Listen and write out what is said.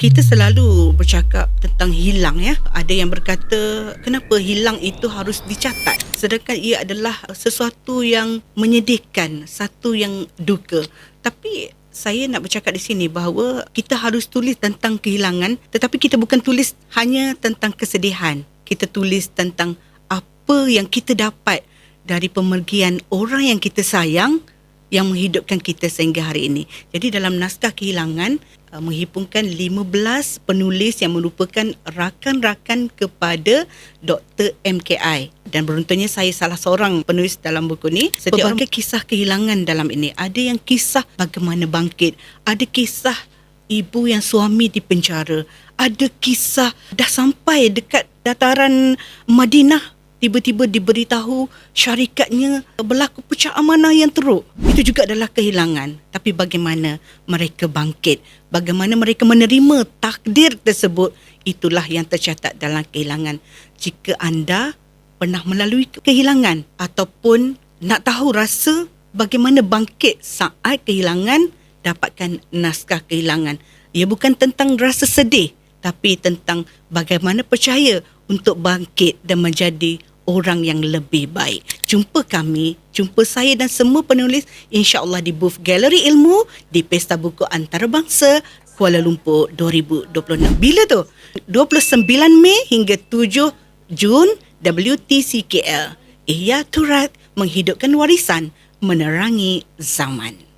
Kita selalu bercakap tentang hilang ya. Ada yang berkata kenapa hilang itu harus dicatat sedangkan ia adalah sesuatu yang menyedihkan, satu yang duka. Tapi saya nak bercakap di sini bahawa kita harus tulis tentang kehilangan, tetapi kita bukan tulis hanya tentang kesedihan. Kita tulis tentang apa yang kita dapat dari pemergian orang yang kita sayang yang menghidupkan kita sehingga hari ini. Jadi dalam naskah kehilangan menghimpunkan 15 penulis yang merupakan rakan-rakan kepada Dr. MKI. Dan beruntungnya saya salah seorang penulis dalam buku ni. Setiap orang kisah kehilangan dalam ini. Ada yang kisah bagaimana bangkit. Ada kisah ibu yang suami dipenjara. Ada kisah dah sampai dekat dataran Madinah, tiba-tiba diberitahu syarikatnya berlaku pecah amanah yang teruk. Itu juga adalah kehilangan. Tapi bagaimana mereka bangkit, bagaimana mereka menerima takdir tersebut, itulah yang tercatat dalam kehilangan. Jika anda pernah melalui kehilangan ataupun nak tahu rasa bagaimana bangkit saat kehilangan, dapatkan naskah kehilangan. Ia bukan tentang rasa sedih, tapi tentang bagaimana percaya untuk bangkit dan menjadi orang yang lebih baik. Jumpa kami, jumpa saya dan semua penulis insya-Allah di booth Galeri Ilmu di Pesta Buku Antarabangsa Kuala Lumpur 2026. Bila tu? 29 Mei hingga 7 Jun WTCKL. Ihya Turat, menghidupkan warisan, menerangi zaman.